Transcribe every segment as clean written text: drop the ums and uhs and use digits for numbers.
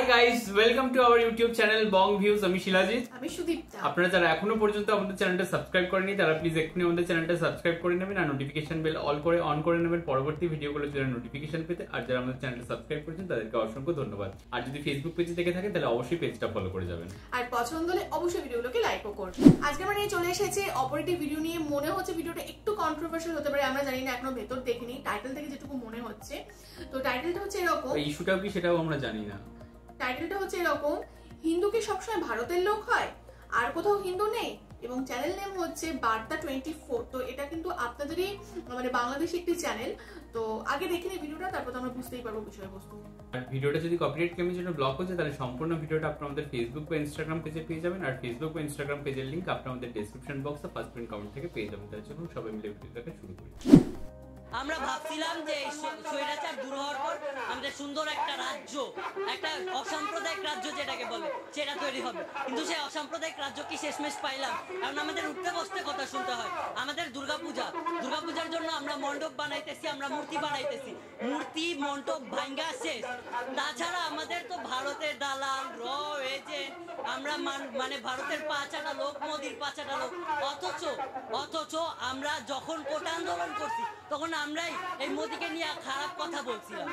Hi guys, welcome to our YouTube channel Bong views. আমি শিলাজিৎ, আমি সুদীপ্তা। আপনারা যারা এখনো পর্যন্ত আমাদের চ্যানেলটা সাবস্ক্রাইব করেনি তারা প্লিজ এক্ষুনি আমাদের চ্যানেলটা সাবস্ক্রাইব করে নেবেন আর নোটিফিকেশন বেল অন করে নেবেন পরবর্তী ভিডিওগুলো যারা নোটিফিকেশন পেতে। আর যারা আমাদের চ্যানেলটা সাবস্ক্রাইব করেছেন তাদেরকে অসংখ্য ধন্যবাদ। আর যদি ফেসবুক পেজে দেখে থাকেন তাহলে অবশ্যই পেজটা ফলো করে যাবেন আর পছন্দ হলে অবশ্যই ভিডিওগুলোকে লাইকও করবেন। আজকে আমরা নিয়ে চলে এসেছি অপারেটিভ ভিডিও নিয়ে। মনে হচ্ছে ভিডিওটা একটু কন্ট্রোভার্সিয়াল হতে পারে, আমরা জানি না, এখনো ভেতর দেখিনি। টাইটেল থেকে যেটুকু মনে হচ্ছে, তো টাইটেলটা হচ্ছে এরকম, ইস্যুটাও কি সেটাও আমরা জানি না। টাইটেলটা হচ্ছে এরকম, হিন্দু কি সবসময় ভারতের লোক হয়, আর কোথাও হিন্দু নেই। এবং চ্যানেল নেম হচ্ছে বার্তা 24। তো এটা কিন্তু আপনাদেরই মানে বাংলাদেশি একটি চ্যানেল। তো আগে দেখে নিই ভিডিওটা, তারপর আমরা বুঝতেই পারবো বিষয়বস্তু। আর ভিডিওটা যদি কপিরাইট ক্লেমের জন্য ব্লক হচ্ছে তাহলে সম্পূর্ণ ভিডিওটা আপনারা আমাদের ফেসবুক বা ইনস্টাগ্রাম পেজে পেয়ে যাবেন। আর ফেসবুক বা ইনস্টাগ্রাম পেজের লিংক আপনারা আমাদের ডেসক্রিপশন বক্সে ফার্স্ট পিন কমেন্ট থেকে পেয়ে যাবেন। তার জন্য সবাই মিলে ভিডিওটাকে শুরু করি। আমরা ভাবছিলাম যে এই স্বৈরাচার দূর হওয়ার পর আমাদের সুন্দর একটা রাজ্য, একটা অসাম্প্রদায়িক রাজ্য যেটাকে বলে, সেটা তৈরি হবে। কিন্তু সেই অসাম্প্রদায়িক রাজ্য কি শেষমেশ পাইলাম? কারণ আমাদের উঠতে বসতে কথা শুনতে হয়। আমাদের দুর্গাপূজার জন্য আমরা মণ্ডপ বানাইতেছি, আমরা মূর্তি বানাইতেছি, মূর্তি মণ্ডপ ভাঙ্গা শেষ। তাছাড়া আমাদের তো ভারতের দালাল, এজেন্ট, আমরা মানে ভারতের পাঁচাটা লোক, মোদির পাঁচাটা লোক। অথচ আমরা যখন কোটা আন্দোলন করছি তখন আমরাই এই মোদিকে নিয়ে খারাপ কথা বলছিলাম।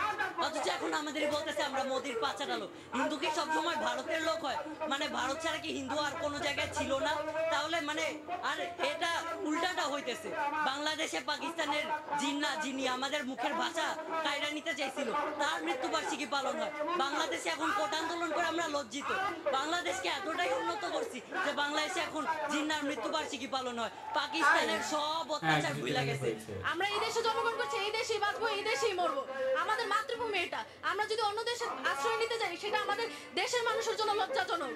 অথচ এখন আমাদের বলতেছে আমরা মোদির পাঁচাটা লোক। হিন্দু কি সবসময় ভারতের লোক হয়? মানে ভারত ছাড়া কি হিন্দু আর কোনো জায়গায় ছিল না? তাহলে মানে আর এটা উল্টাটা হইতেছে। বাংলাদেশে পাকিস্তানের জিন্না, যিনি আমাদের মুখের ভাষা কায়রা নিতে চাইছিল, তার মৃত্যুবার্ষিকী পালন হয়। বাংলাদেশে এখন কোটা আন্দোলন করে আমরা লজ্জিত। বাংলাদেশকে এতটাই উন্নত করছি যে বাংলাদেশে এখন জিন্নার মৃত্যুবার্ষিকী পালন হয়। পাকিস্তানের সব অত্যাচার ভুলে গেছে। আমরা এই দেশে জন্মগ্রহণ করছি, এই দেশেই বাঁচবো, এই দেশেই মরবো। আমাদের মাতৃভূমি এটা। আমরা যদি অন্য দেশে আশ্রয় নিতে যাই সেটা আমাদের দেশের মানুষের জন্য লজ্জাজনক,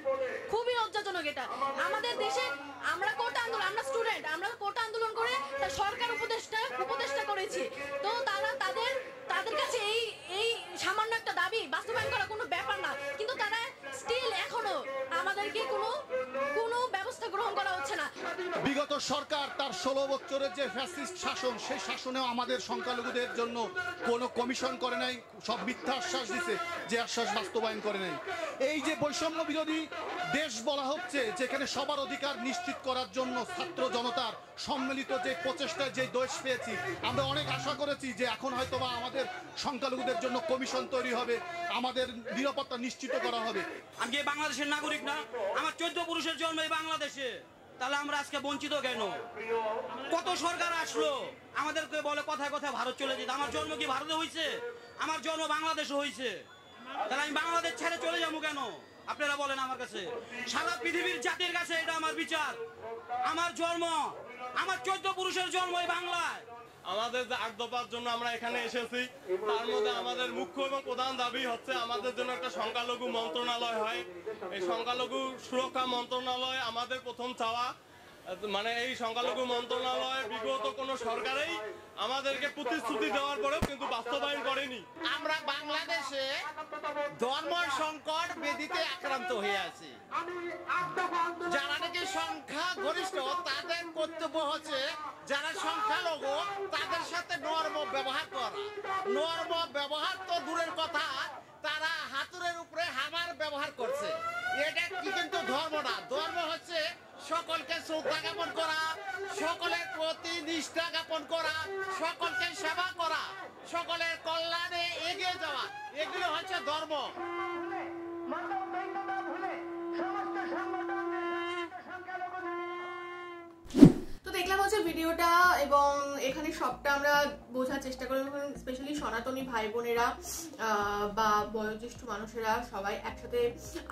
খুবই লজ্জাজনক। এটা আমাদের দেশে আমরা কোটা আন্দোলন, আমরা স্টুডেন্ট, আমরা কোটা আন্দোলন করে সরকার উপদেষ্টা করেছি। তো তাদের কাছে এই সামান্য একটা দাবি বাস্তবায়ন করা কোনো ব্যাপার না, কিন্তু তারা স্টিল এখনো আমাদেরকে কোনো ব্যবস্থা গ্রহণ করা হচ্ছে না। বিগত সরকার তার 16 বছরের যে ফ্যাসিস্ট শাসন, সেই শাসনেও আমাদের সংখ্যালঘুদের জন্য কোনো কমিশন করে নাই, সব মিথ্যা আশ্বাস দিছে, যে আশ্বাস বাস্তবায়ন করে নাই। এই যে বৈষম্য বিরোধী দেশ বলা হচ্ছে, যেখানে সবার অধিকার নিশ্চিত করার জন্য ছাত্র জনতার সম্মিলিত যে প্রচেষ্টায় যে দেশ পেয়েছি, আমরা অনেক আশা করেছি যে এখন হয়তো বা আমাদের সংখ্যালঘুদের জন্য কমিশন তৈরি হবে, আমাদের নিরাপত্তা নিশ্চিত করা হবে। আমি বাংলাদেশের নাগরিক না? আমার 14 পুরুষের জন্ম এই বাংলাদেশে, তাহলে আমরা আজকে বঞ্চিত কেন? কত সরকার আসলো আমাদেরকে বলে কথায় কথায় ভারত চলে যেতে। আমার জন্ম কি ভারতে হয়েছে? আমার জন্ম বাংলাদেশে হয়েছে, তাহলে আমি বাংলাদেশ ছেড়ে চলে যাবো কেন? আপনারা বলেন আমার কাছে, সারা পৃথিবীর জাতির কাছে এটা আমার বিচার। আমার জন্ম, আমার 14 পুরুষের জন্ম এই বাংলায়। আমাদের যে 8 দফার জন্য আমরা এখানে এসেছি, তার মধ্যে আমাদের মুখ্য এবং প্রধান দাবি হচ্ছে আমাদের জন্য একটা সংখ্যালঘু মন্ত্রণালয় হয়। এই সংখ্যালঘু সুরক্ষা মন্ত্রণালয় আমাদের প্রথম চাওয়া। মানে এই সংখ্যালঘু মন্ত্রণালয় বিগত কোনো সরকারেই আমাদেরকে প্রতিশ্রুতি দেওয়ার পরেও কিন্তু বাস্তবায়ন করেনি। আমরা বাংলাদেশে ধর্ম সংকট ব্যাধিতে আক্রান্ত হয়ে আছি। যারা নাকি সংখ্যা গরিষ্ঠ তাদের কর্তব্য হচ্ছে যারা সংখ্যালঘু তাদের সাথে নরম ব্যবহার করা। নরম ব্যবহার তো দূরের কথা, তারা হাতুড়ের উপরে হামার ব্যবহার করছে। এটা কি কিন্তু ধর্ম না। ধর্ম হচ্ছে সকলকে শ্রদ্ধা জ্ঞাপন করা, সকলের প্রতি নিষ্ঠা জ্ঞাপন করা, সকলকে সেবা করা, সকলের কল্যাণে এগিয়ে যাওয়া, এগুলো হচ্ছে ধর্ম। দেখলাম হচ্ছে ভিডিওটা, এবং এখানে সবটা আমরা বোঝার চেষ্টা করি। স্পেশালি সনাতনী ভাই বোনেরা বা বয়োজ্যেষ্ঠ মানুষেরা সবাই একসাথে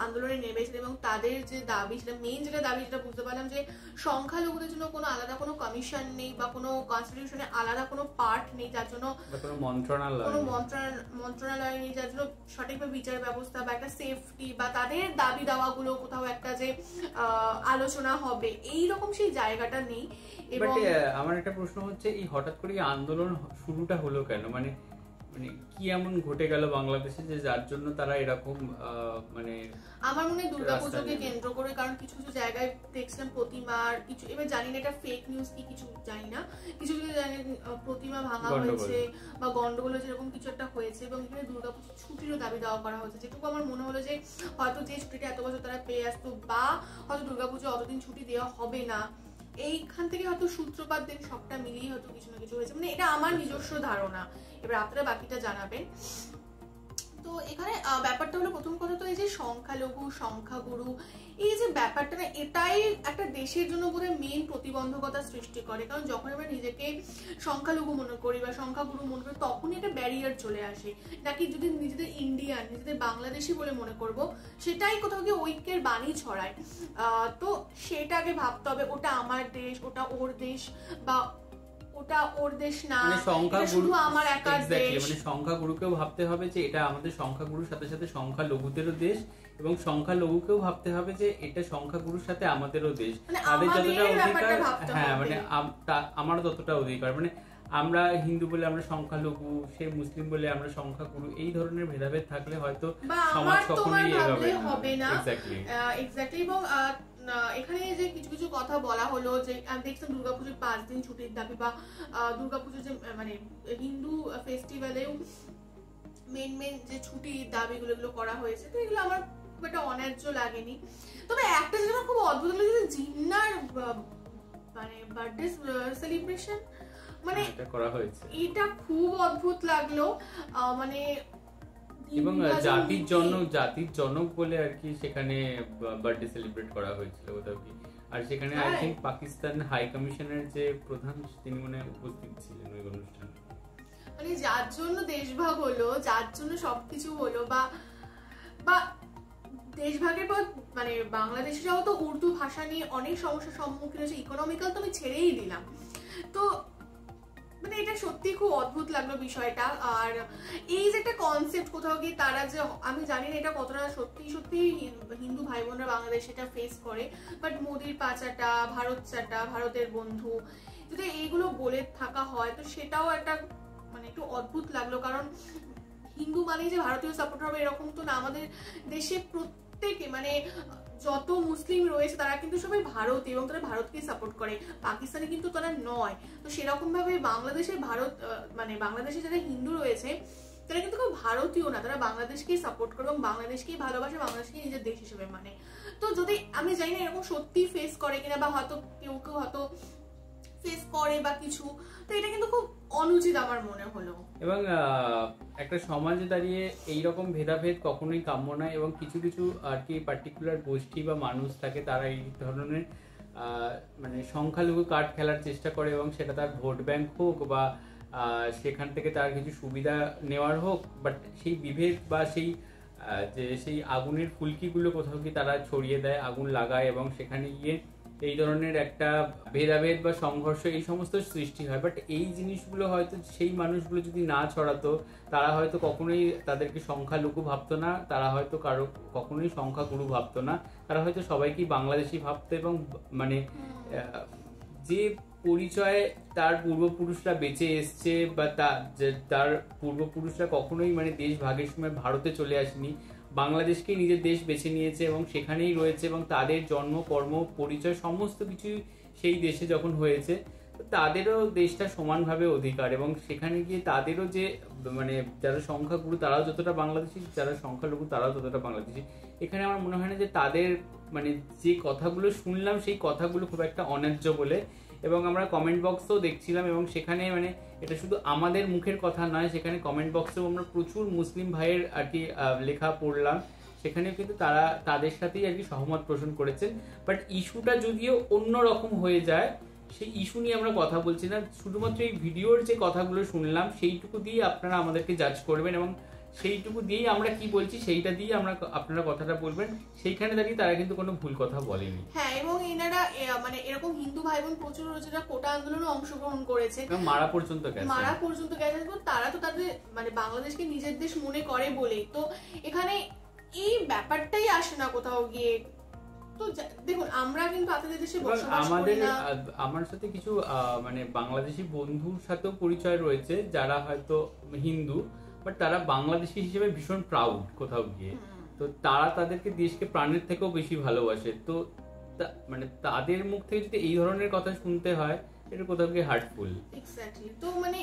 আন্দোলনে নেমেছেন, এবং তাদের যে দাবি, সেটা মেইন যেটা দাবি, যেটা বুঝতে পারলাম যে সংখ্যালঘুদের জন্য কোনো আলাদা কোনো কমিশন নেই বা কোনো কনস্টিটিউশনে আলাদা কোনো পার্ট নেই, যার জন্য কোনো মন্ত্রণালয় নেই, যার জন্য সঠিকভাবে বিচার ব্যবস্থা বা একটা সেফটি বা তাদের দাবি দাওয়াগুলো কোথাও একটা যে আলোচনা হবে, এইরকম সেই জায়গাটা নেই। বাট আমার একটা প্রশ্ন হচ্ছে, এই হঠাৎ করে আন্দোলন শুরুটা হলো কেন? মানে মানে কি এমন ঘটে গেল বাংলাদেশে যে যার জন্য তারা এরকম মানে আমার মনে হয় দুর্গাপুজোকে কেন্দ্র করে, কারণ কিছু কিছু জায়গায় দেখছিলাম প্রতিমার কিছু, এবার জানি না এটা ফেক নিউজ কি কিছু জানি না, কিছু কিছু জায়গায় প্রতিমা ভাঙা হয়েছে বা গন্ডগোল হয়েছে, এরকম কিছু একটা হয়েছে এবং এখানে দুর্গাপুজোর ছুটিরও দাবি দেওয়া করা হয়েছে। যেটুকু আমার মনে হলো যে হয়তো যে ছুটিটা এত বছর তারা পেয়ে আসতো বা হয়তো দুর্গাপুজো অতদিন ছুটি দেওয়া হবে না, এইখান থেকে হয়তো সূত্রপাত দেন সবটা মিলিয়ে হয়তো কিছু না কিছু হয়েছে, মানে এটা আমার নিজস্ব ধারণা, এবার আপনারা বাকিটা জানাবেন। তো এখানে ব্যাপারটা হলো প্রথম কথা তো এই যে সংখ্যালঘু সংখ্যাগুরু এই যে ব্যাপারটা না, এটাই একটা দেশের জন্য বোধহয় মেইন প্রতিবন্ধকতা সৃষ্টি করে, কারণ যখন আমরা নিজেকে সংখ্যালঘু মনে করি বা সংখ্যাগুরু মনে করি তখনই একটা ব্যারিয়ার চলে আসে, নাকি যদি নিজেদের ইন্ডিয়ান নিজেদের বাংলাদেশি বলে মনে করব সেটাই কোথাও গিয়ে ঐক্যের বাণী ছড়ায়। তো সেটা আগে ভাবতে হবে ওটা আমার দেশ, ওটা ওর দেশ, বা ওটা ওর দেশ না, শুধু আমার একার দেশ। মানে সংখ্যাগুরুকেও ভাবতে হবে যে এটা আমাদের সংখ্যাগুরুর সাথে সাথে সংখ্যালঘুদেরও দেশ, এবং সংখ্যালঘুকেও ভাবতে হবে যে এটা সংখ্যাগুরুর সাথে আমাদেরও দেশ, তাদের যতটা অধিকার, হ্যাঁ মানে আমারও ততটা অধিকার, মানে আমরা হিন্দু বলে আমরা সংখ্যালঘু, সে মুসলিম বলে আমরা সংখ্যাগুরু, এই ধরনের ভেদাভেদ থাকলে হয়তো সমাজ কখনোই হবে না। এক্স্যাক্টলি। এবং এখানে যে কিছু কিছু কথা বলা হলো যে আমি দেখছিলাম দুর্গাপুজোর 5 দিন ছুটির দাবি, বা দুর্গাপুজোর যে মানে হিন্দু ফেস্টিভ্যালেও মেন যে ছুটির দাবিগুলো এগুলো করা হয়েছে, তো এগুলো আমার খুব একটা অন্যায্য লাগেনি। তবে একটা যেটা খুব অদ্ভুত লাগলো যে জিন্নার মানে বার্থডে সেলিব্রেশন মানে এটা করা হয়েছে, এটা খুব অদ্ভুত লাগলো। মানে এবং জাতির জনক বলে আর কি সেখানে বার্থডে সেলিব্রেট করা হয়েছিল কোথাও কি, আর সেখানে আই থিংক পাকিস্তান হাই কমিশনের যে প্রধান তিনি মনে উপস্থিত ছিলেন ওই অনুষ্ঠানে। মানে যার জন্য দেশভাগ হলো, যার জন্য সবকিছু হলো, বা দেশভাগের পর মানে বাংলাদেশিরাও তো উর্দু ভাষা নিয়ে অনেক সমস্যার সম্মুখীন হয়েছে, ইকোনমিক্যাল তো আমি ছেড়েই দিলাম। তো মানে এটা সত্যি খুব অদ্ভুত লাগলো বিষয়টা। আর এই যে একটা কনসেপ্ট কোথাও গিয়ে তারা যে, আমি জানি না এটা কতটা সত্যি সত্যি হিন্দু ভাই বোনরা বাংলাদেশ এটা ফেস করে, বাট মোদির পাচাটা, ভারত চাটা, ভারতের বন্ধু, যদি এইগুলো বলে থাকা হয় তো সেটাও একটা মানে একটু অদ্ভুত লাগলো। কারণ হিন্দু মানে যে ভারতীয় সাপোর্ট হবে এরকম তো না, আমাদের দেশে প্রত্যেকে মানে যত মুসলিম রয়েছে তারা কিন্তু সবাই ভারতীয় এবং তারা ভারতকেই সাপোর্ট করে, পাকিস্তানে কিন্তু তারা নয়। তো সেরকম ভাবে বাংলাদেশে মানে বাংলাদেশে যারা হিন্দু রয়েছে তারা কিন্তু খুব ভারতীয় না, তারা বাংলাদেশকেই সাপোর্ট করে এবং বাংলাদেশকেই ভালোবাসে, বাংলাদেশকে নিজের দেশ হিসেবে মানে। তো যদি আমি জানি না এরকম সত্যি ফেস করে কিনা, বা হয়তো কেউ কেউ হয়তো ফেস করে বা কিছু, তো এটা কিন্তু খুব অনুচিত আমার মনে হলো। এবং একটা সমাজে দাঁড়িয়ে এইরকম ভেদাভেদ কখনোই কাম্য নয়, এবং কিছু কিছু আর কি পার্টিকুলার গোষ্ঠী বা মানুষ থাকে তারা এই ধরনের মানে সংখ্যালঘু কার্ড খেলার চেষ্টা করে, এবং সেটা তার ভোট ব্যাংক হোক বা সেখান থেকে তার কিছু সুবিধা নেওয়ার হোক, বাট সেই বিভেদ বা সেই আগুনের ফুলকিগুলো কোথাও কি তারা ছড়িয়ে দেয়, আগুন লাগায়, এবং সেখানে গিয়ে এই ধরনের একটা ভেদাভেদ বা সংঘর্ষ এই সমস্ত সৃষ্টি হয়। বাট এই জিনিসগুলো হয়তো সেই মানুষগুলো যদি না ছড়াতো, তারা হয়তো কখনোই তাদেরকে সংখ্যালঘু ভাবতো না, তারা হয়তো কখনোই সংখ্যাগুরু ভাবতো না, তারা হয়তো সবাইকেই বাংলাদেশি ভাবতো, এবং মানে যে পরিচয়ে তার পূর্বপুরুষরা বেঁচে এসছে বা তার পূর্বপুরুষরা কখনোই মানে দেশ ভাগের সময় ভারতে চলে আসেনি, বাংলাদেশকেই নিজের দেশ বেছে নিয়েছে এবং সেখানেই রয়েছে, এবং তাদের জন্ম কর্ম পরিচয় সমস্ত কিছু সেই দেশে যখন হয়েছে, তাদেরও দেশটা সমানভাবে অধিকার, এবং সেখানে গিয়ে তাদেরও যে মানে যারা সংখ্যাগুরু তারাও যতটা বাংলাদেশি, যারা সংখ্যালঘু তারাও ততটা বাংলাদেশি। এখানে আমার মনে হয় না যে তাদের মানে যে কথাগুলো শুনলাম সেই কথাগুলো খুব একটা অন্যায্য বলে। এবং আমরা কমেন্ট বক্সও দেখছিলাম, এবং সেখানে মানে এটা শুধু আমাদের মুখের কথা নয়, সেখানে কমেন্ট বক্সেও আমরা প্রচুর মুসলিম ভাইয়ের আর কি লেখা পড়লাম, সেখানেও কিন্তু তারা তাদের সাথেই আর কি সহমত পোষণ করেছেন। বাট ইস্যুটা যদিও অন্যরকম হয়ে যায়, সেই ইস্যু নিয়ে আমরা কথা বলছি না, শুধুমাত্র এই ভিডিওর যে কথাগুলো শুনলাম সেইটুকু দিয়ে আপনারা আমাদেরকে জাজ করবেন, এবং সেইটুকু দিয়েই আমরা কি বলছি সেইটা দিয়ে আপনারা কথাটা বলবেন। সেইখানে দাঁড়িয়ে তারা কিন্তু কোনো ভুল কথা বলেনি। হ্যাঁ, এবং এনারা মানে এরকম হিন্দু ভাই বোন প্রচুর রয়েছে যারা কোটা আন্দোলনে অংশগ্রহণ করেছে, মারা পর্যন্ত গেছে, তারা তো তাদের মানে বাংলাদেশকে নিজের দেশ মনে করে বলেই তো এখানে এই ব্যাপারটাই আসে না কোথাও গিয়ে। তো দেখুন আমরা কিন্তু আপনাদের দেশে বসবাস করি না, আমার সাথে কিছু মানে বাংলাদেশি বন্ধুর সাথেও পরিচয় রয়েছে যারা হয়তো হিন্দু, বাট তারা বাংলাদেশি হিসেবে ভীষণ প্রাউড কোথাও গিয়ে। তো তারা তাদেরকে দেশকে প্রাণের থেকেও বেশি ভালোবাসে। তো মানে তাদের মুখ থেকে যদি এই ধরনের কথা শুনতে হয়, এটা কোথাও গিয়ে হার্টফুল। এক্স্যাক্টলি। তো মানে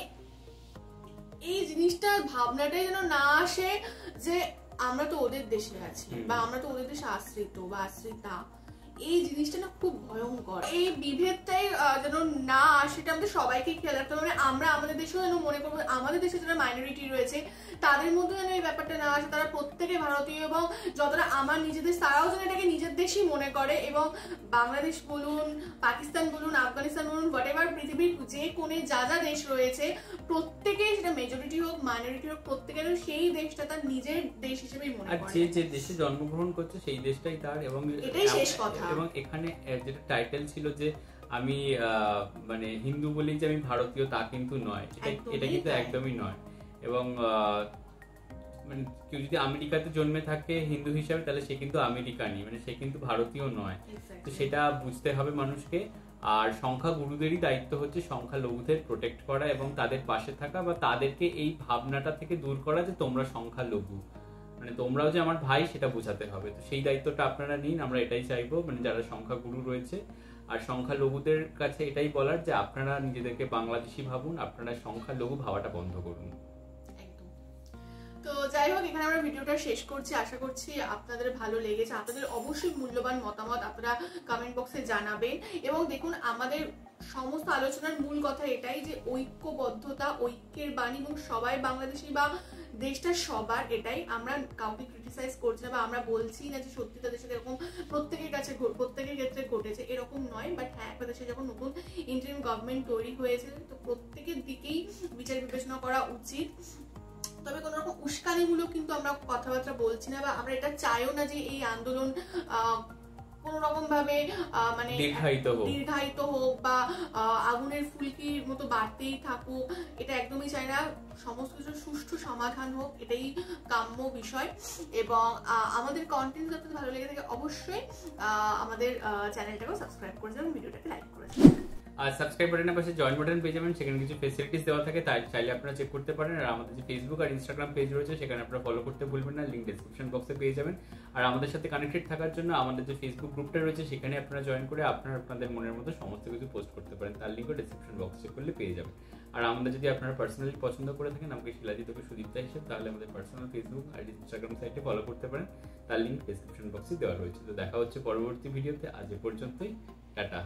এই জিনিসটার ভাবনাটাই যেন না আসে যে আমরা তো ওদের দেশে আছি বা আমরা তো ওদের দেশে আশ্রিত বা আশ্রিতা, এই জিনিসটা না খুব ভয়ঙ্কর। এই বিভেদটাই যেন না আসে, এটা আমাদের সবাইকে খেয়াল রাখতে হবে। আমরা আমাদের দেশেও যেন মনে করবো আমাদের দেশে যারা মাইনরিটি রয়েছে তাদের মধ্যে যেন এই ব্যাপারটা না আসে, তারা প্রত্যেকে ভারতীয় এবং যতটা আমার নিজের দেশ তারাও যেন এটাকে নিজের দেশই মনে করে। এবং বাংলাদেশ বলুন, পাকিস্তান বলুন, আফগানিস্তান বলুন, হোয়াটএভার পৃথিবীর যে কোণে যা যা দেশ রয়েছে প্রত্যেকে, সেটা মেজরিটি হোক মাইনরিটি হোক, প্রত্যেকের সেই দেশটা তার নিজের দেশ হিসেবেই মনে করে। আর যে দেশে জন্মগ্রহণ করছে সেই দেশটাই তার, এবং এটাই শেষ কথা। এবং এখানে যেটা টাইটেল ছিল যে আমি মানে হিন্দু বলেই যে আমি ভারতীয় তা কিন্তু নয়, এটা কিন্তু একদমই নয়। এবং মানে কেউ যদি আমেরিকাতে জন্মে থাকে হিন্দু হিসাবে, তাহলে সে কিন্তু আমেরিকানই, মানে সে কিন্তু ভারতীয় নয়। তো সেটা বুঝতে হবে মানুষকে। আর সংখ্যাগুরুদেরই দায়িত্ব হচ্ছে সংখ্যালঘুদের প্রোটেক্ট করা এবং তাদের পাশে থাকা, বা তাদেরকে এই ভাবনাটা থেকে দূর করা যে তোমরা সংখ্যালঘু, মানে তোমরাও যে আমার ভাই সেটা বোঝাতে হবে। তো সেই দায়িত্বটা আপনারা নিন, আমরা এটাই চাইবো, মানে যারা সংখ্যাগুরু রয়েছে। আর সংখ্যালঘুদের কাছে এটাই বলার যে আপনারা নিজেদেরকে বাংলাদেশি ভাবুন, আপনারা সংখ্যালঘু ভাবাটা বন্ধ করুন। তো যাই হোক, এখানে আমরা ভিডিওটা শেষ করছি। আশা করছি আপনাদের ভালো লেগেছে। আপনাদের অবশ্যই মূল্যবান মতামত আপনারা কমেন্ট বক্সে জানাবেন। এবং দেখুন, আমাদের সমস্ত আলোচনার মূল কথা এটাই যে ঐক্যবদ্ধতা, ঐক্যের বাণী, এবং সবাই বাংলাদেশি বা দেশটা সবার, এটাই। আমরা কাউকে ক্রিটিসাইজ করছি না বা আমরা বলছি না যে সত্যি তাদের সাথে এরকম প্রত্যেকের ক্ষেত্রে ঘটেছে, এরকম নয়। বাট হ্যাঁ, একটা দেশে যখন নতুন ইন্টারিম গভর্নমেন্ট তৈরি হয়েছে, তো প্রত্যেকের দিকেই বিচার বিবেচনা করা উচিত। তবে কোন রকম উস্কানিমূলক কিন্তু আমরা কথাবার্তা বলছি না, বা আমরা এটা চাইও না যে এই আন্দোলন কোন রকম ভাবে মানে দীর্ঘায়িত হোক বা আগুনের ফুলকির মতো বাড়তেই থাকুক, এটা একদমই চাই না। সমস্ত কিছু সুষ্ঠু সমাধান হোক, এটাই কাম্য বিষয়। এবং আমাদের কন্টেন্ট যদি আপনাদের ভালো লেগে থাকে, অবশ্যই আমাদের চ্যানেলটাকেও সাবস্ক্রাইব করে যাবেন, ভিডিওটাকে লাইক করে যাবেন। আর সাবস্ক্রাইব বাটনের পাশে জয়েন বাটন পেয়ে যাবেন, সেখানে কিছু ফেসিলিটিস দেওয়া থাকে, তাই চাইলে আপনারা চেক করতে পারেন। আর আমাদের যে ফেসবুক আর ইনস্টাগ্রাম পেজ রয়েছে সেখানে আপনারা ফলো করতে ভুলবেন না, লিঙ্ক ডেসক্রিপশন বক্সে পেয়ে যাবেন। আর আমাদের সাথে কানেক্টেড থাকার জন্য আমাদের যে ফেসবুক গ্রুপটা রয়েছে সেখানে আপনারা জয়েন করে আপনাদের মনের মতো সমস্ত কিছু পোস্ট করতে পারেন, তার লিঙ্কও ডেসক্রিপশন বক্সে চেক করলে পেয়ে যাবেন। আর আমাদের যদি আপনারা পার্সোনালি পছন্দ করে থাকেন আমাকে শিলাজিৎ ওকে সুদীপ্তা হিসেবে, তাহলে আমাদের পার্সোনাল ফেসবুক আর ইনস্টাগ্রাম সাইটে ফলো করতে পারেন, তার লিঙ্ক ডেসক্রিপশন বক্সে দেওয়া রয়েছে। তো দেখা হচ্ছে পরবর্তী ভিডিওতে, আজ এ পর্যন্তই, টাটা।